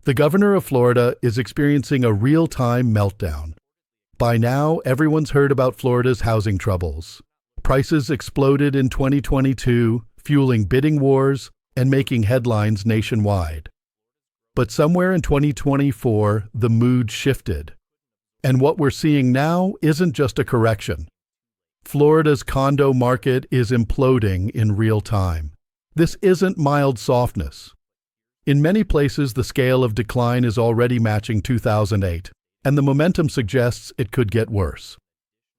The governor of Florida is experiencing a real-time meltdown. By now, everyone's heard about Florida's housing troubles. Prices exploded in 2022, fueling bidding wars and making headlines nationwide. But somewhere in 2024, the mood shifted. And what we're seeing now isn't just a correction. Florida's condo market is imploding in real time. This isn't mild softness. In many places, the scale of decline is already matching 2008, and the momentum suggests it could get worse.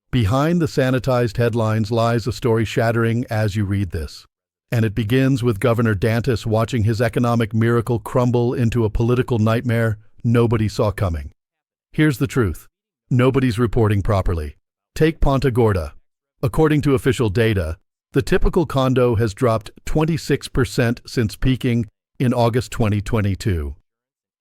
Behind the sanitized headlines lies a story shattering as you read this. And it begins with Governor DeSantis watching his economic miracle crumble into a political nightmare nobody saw coming. Here's the truth. Nobody's reporting properly. Take Punta Gorda. According to official data, the typical condo has dropped 26% since peaking in August 2022.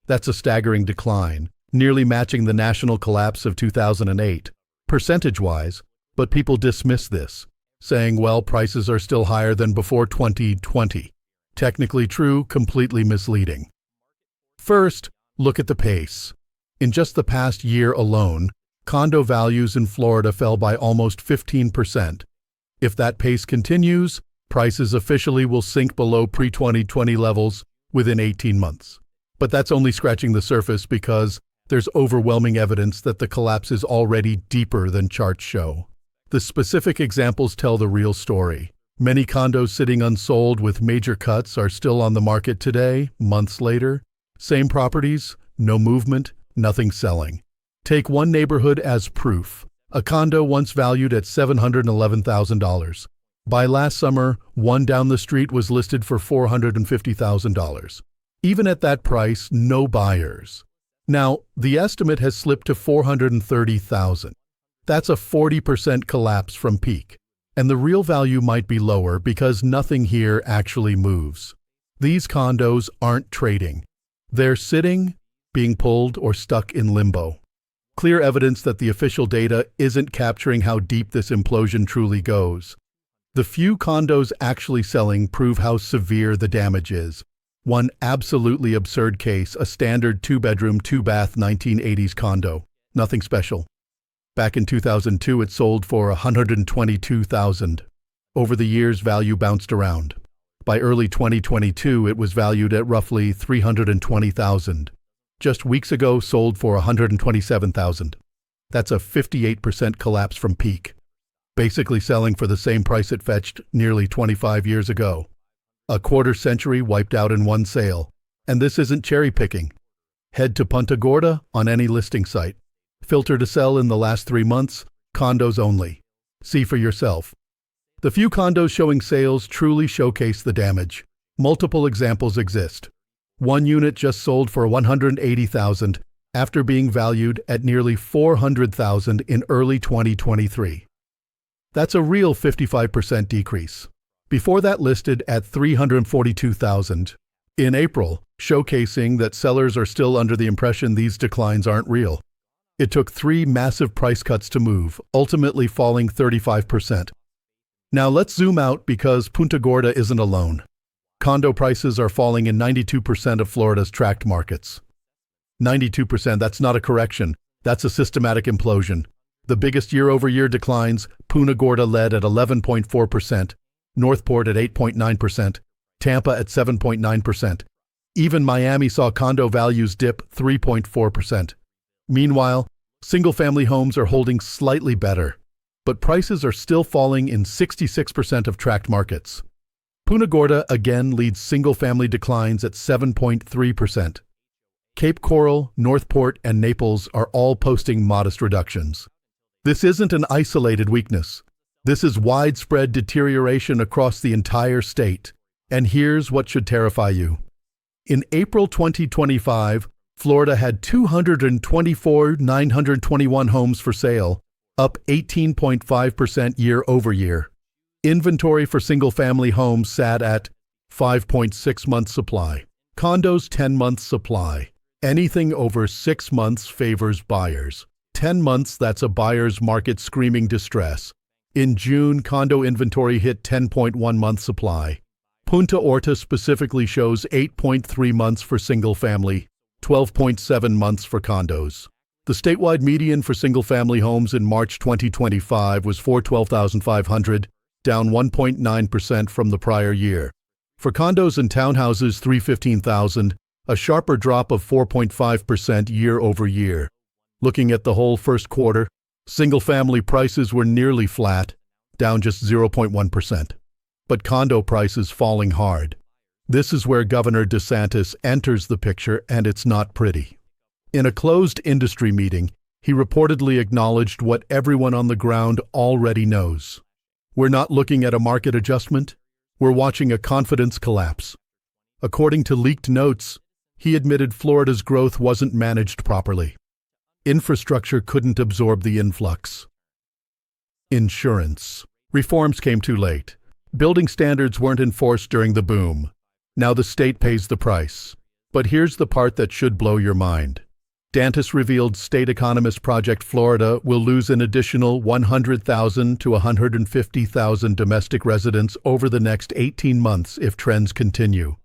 That's a staggering decline, nearly matching the national collapse of 2008, percentage-wise, but people dismiss this, saying, well, prices are still higher than before 2020. Technically true, completely misleading. First, look at the pace. In just the past year alone, condo values in Florida fell by almost 15%. If that pace continues, prices officially will sink below pre-2020 levels within 18 months. But that's only scratching the surface because there's overwhelming evidence that the collapse is already deeper than charts show. The specific examples tell the real story. Many condos sitting unsold with major cuts are still on the market today, months later. Same properties, no movement, nothing selling. Take one neighborhood as proof. A condo once valued at $711,000. By last summer, one down the street was listed for $450,000. Even at that price, no buyers. Now, the estimate has slipped to $430,000. That's a 40% collapse from peak. And the real value might be lower because nothing here actually moves. These condos aren't trading. They're sitting, being pulled, or stuck in limbo. Clear evidence that the official data isn't capturing how deep this implosion truly goes. The few condos actually selling prove how severe the damage is. One absolutely absurd case, a standard 2-bedroom, 2-bath 1980s condo. Nothing special. Back in 2002, it sold for $122,000. Over the years, value bounced around. By early 2022, it was valued at roughly $320,000. Just weeks ago, sold for $127,000. That's a 58% collapse from peak. Basically selling for the same price it fetched nearly 25 years ago. A quarter century wiped out in one sale. And this isn't cherry picking. Head to Punta Gorda on any listing site. Filter to sell in the last 3 months, condos only. See for yourself. The few condos showing sales truly showcase the damage. Multiple examples exist. One unit just sold for $180,000 after being valued at nearly $400,000 in early 2023. That's a real 55% decrease. Before that listed at $342,000 in April, showcasing that sellers are still under the impression these declines aren't real. It took 3 massive price cuts to move, ultimately falling 35%. Now let's zoom out because Punta Gorda isn't alone. Condo prices are falling in 92% of Florida's tract markets. 92%, that's not a correction. That's a systematic implosion. The biggest year-over-year declines, Punta Gorda led at 11.4%, Northport at 8.9%, Tampa at 7.9%. Even Miami saw condo values dip 3.4%. Meanwhile, single-family homes are holding slightly better, but prices are still falling in 66% of tract markets. Punta Gorda again leads single-family declines at 7.3%. Cape Coral, Northport, and Naples are all posting modest reductions. This isn't an isolated weakness. This is widespread deterioration across the entire state. And here's what should terrify you. In April 2025, Florida had 224,921 homes for sale, up 18.5% year over year. Inventory for single-family homes sat at 5.6 months supply. Condos 10 months supply. Anything over 6 months favors buyers. 10 months, that's a buyer's market screaming distress. In June, condo inventory hit 10.1 months supply. Punta Orta specifically shows 8.3 months for single-family, 12.7 months for condos. The statewide median for single-family homes in March 2025 was $412,500, down 1.9% from the prior year. For condos and townhouses, $315,000, a sharper drop of 4.5% year over year. Looking at the whole first quarter, single-family prices were nearly flat, down just 0.1%. But condo prices falling hard. This is where Governor DeSantis enters the picture, and it's not pretty. In a closed industry meeting, he reportedly acknowledged what everyone on the ground already knows. We're not looking at a market adjustment, we're watching a confidence collapse. According to leaked notes, he admitted Florida's growth wasn't managed properly. Infrastructure couldn't absorb the influx. Insurance. Reforms came too late. Building standards weren't enforced during the boom. Now the state pays the price. But here's the part that should blow your mind. DeSantis revealed state economist Project Florida will lose an additional 100,000 to 150,000 domestic residents over the next 18 months if trends continue.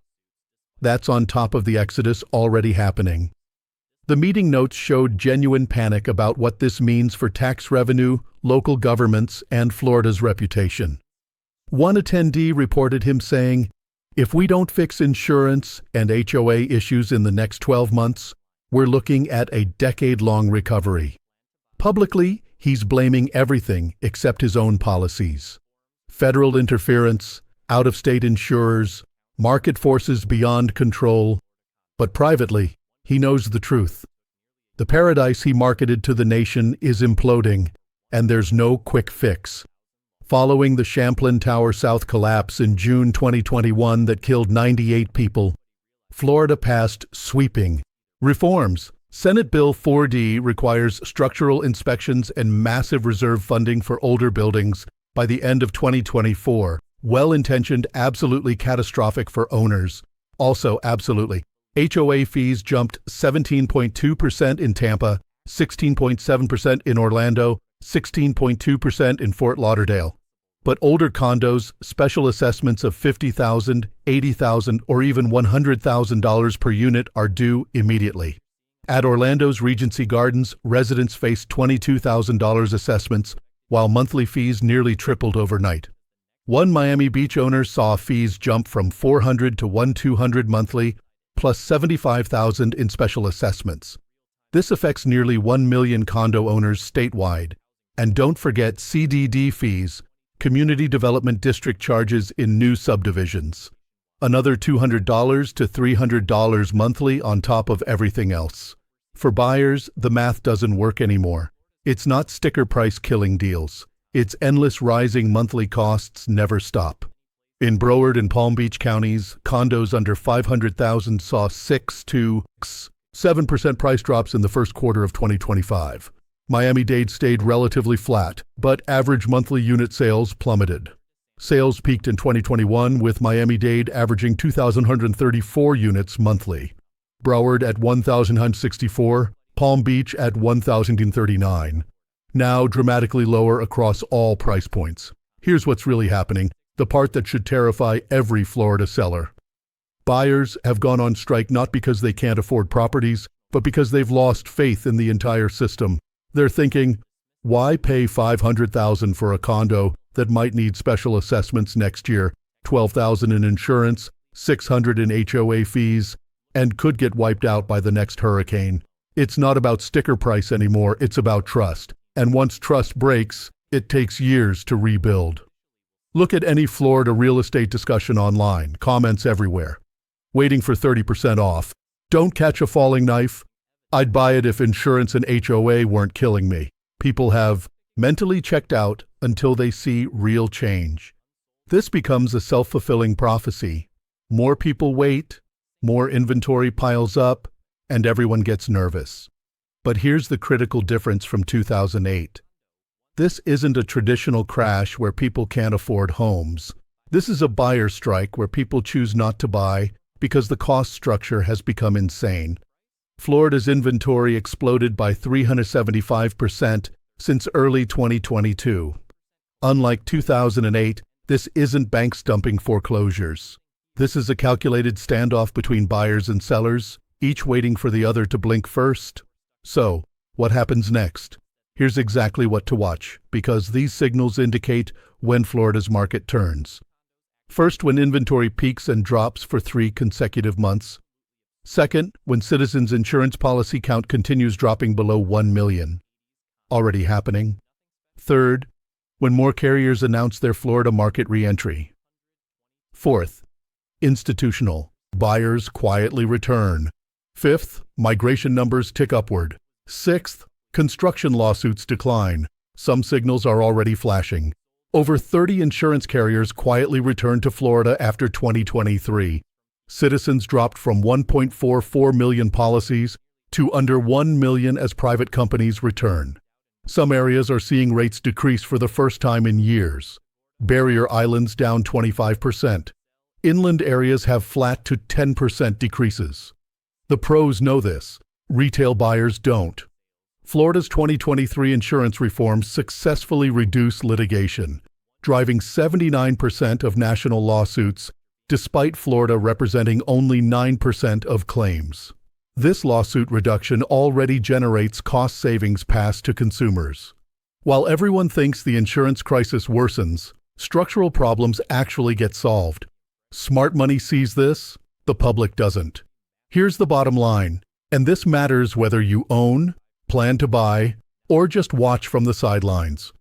That's on top of the exodus already happening. The meeting notes showed genuine panic about what this means for tax revenue, local governments, and Florida's reputation. One attendee reported him saying, "If we don't fix insurance and HOA issues in the next 12 months, we're looking at a decade-long recovery." Publicly, he's blaming everything except his own policies. Federal interference, out-of-state insurers, market forces beyond control. But privately, he knows the truth. The paradise he marketed to the nation is imploding, and there's no quick fix. Following the Champlain Tower South collapse in June 2021 that killed 98 people, Florida passed sweeping reforms. Senate Bill 4D requires structural inspections and massive reserve funding for older buildings by the end of 2024. Well-intentioned, absolutely catastrophic for owners. Also absolutely. HOA fees jumped 17.2% in Tampa, 16.7% in Orlando, 16.2% in Fort Lauderdale. But older condos, special assessments of $50,000, $80,000, or even $100,000 per unit are due immediately. At Orlando's Regency Gardens, residents faced $22,000 assessments, while monthly fees nearly tripled overnight. One Miami Beach owner saw fees jump from $400 to $1,200 monthly, plus $75,000 in special assessments. This affects nearly 1 million condo owners statewide. And don't forget CDD fees, Community Development District charges in new subdivisions. Another $200 to $300 monthly on top of everything else. For buyers, the math doesn't work anymore. It's not sticker price killing deals. It's endless rising monthly costs never stop. In Broward and Palm Beach counties, condos under $500,000 saw 6 to 7% price drops in the first quarter of 2025. Miami-Dade stayed relatively flat, but average monthly unit sales plummeted. Sales peaked in 2021, with Miami-Dade averaging 2,134 units monthly. Broward at 1,164, Palm Beach at 1,039. Now dramatically lower across all price points. Here's what's really happening, the part that should terrify every Florida seller. Buyers have gone on strike not because they can't afford properties, but because they've lost faith in the entire system. They're thinking, why pay $500,000 for a condo that might need special assessments next year, $12,000 in insurance, $600 in HOA fees, and could get wiped out by the next hurricane? It's not about sticker price anymore, it's about trust. And once trust breaks, it takes years to rebuild. Look at any Florida real estate discussion online, comments everywhere. Waiting for 30% off. Don't catch a falling knife. I'd buy it if insurance and HOA weren't killing me. People have mentally checked out until they see real change. This becomes a self-fulfilling prophecy. More people wait, more inventory piles up, and everyone gets nervous. But here's the critical difference from 2008. This isn't a traditional crash where people can't afford homes. This is a buyer strike where people choose not to buy because the cost structure has become insane. Florida's inventory exploded by 375% since early 2022. Unlike 2008, this isn't banks dumping foreclosures. This is a calculated standoff between buyers and sellers, each waiting for the other to blink first. So, what happens next? Here's exactly what to watch, because these signals indicate when Florida's market turns. First, when inventory peaks and drops for 3 consecutive months. Second, when citizens' insurance policy count continues dropping below 1 million. Already happening. Third, when more carriers announce their Florida market re-entry. Fourth, institutional buyers quietly return. Fifth, migration numbers tick upward. Sixth, construction lawsuits decline. Some signals are already flashing. Over 30 insurance carriers quietly returned to Florida after 2023. Citizens dropped from 1.44 million policies to under 1 million as private companies return. Some areas are seeing rates decrease for the first time in years. Barrier islands down 25%. Inland areas have flat to 10% decreases. The pros know this. Retail buyers don't. Florida's 2023 insurance reforms successfully reduced litigation, driving 79% of national lawsuits, despite Florida representing only 9% of claims. This lawsuit reduction already generates cost savings passed to consumers. While everyone thinks the insurance crisis worsens, structural problems actually get solved. Smart money sees this, the public doesn't. Here's the bottom line, and this matters whether you own, plan to buy, or just watch from the sidelines.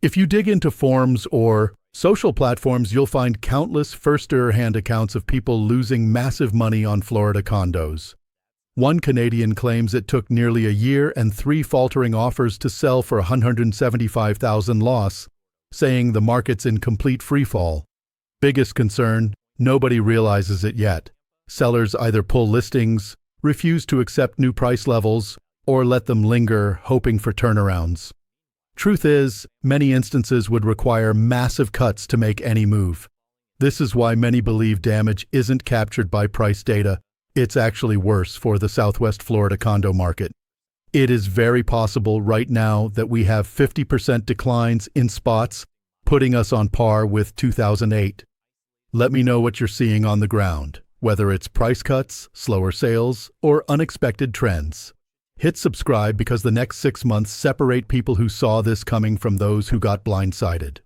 If you dig into forums or social platforms, you'll find countless first-hand accounts of people losing massive money on Florida condos. One Canadian claims it took nearly a year and 3 faltering offers to sell for $175,000 loss, saying the market's in complete freefall. Biggest concern, nobody realizes it yet. Sellers either pull listings, refuse to accept new price levels, or let them linger, hoping for turnarounds. Truth is, many instances would require massive cuts to make any move. This is why many believe damage isn't captured by price data. It's actually worse for the Southwest Florida condo market. It is very possible right now that we have 50% declines in spots, putting us on par with 2008. Let me know what you're seeing on the ground, whether it's price cuts, slower sales, or unexpected trends. Hit subscribe because the next 6 months separate people who saw this coming from those who got blindsided.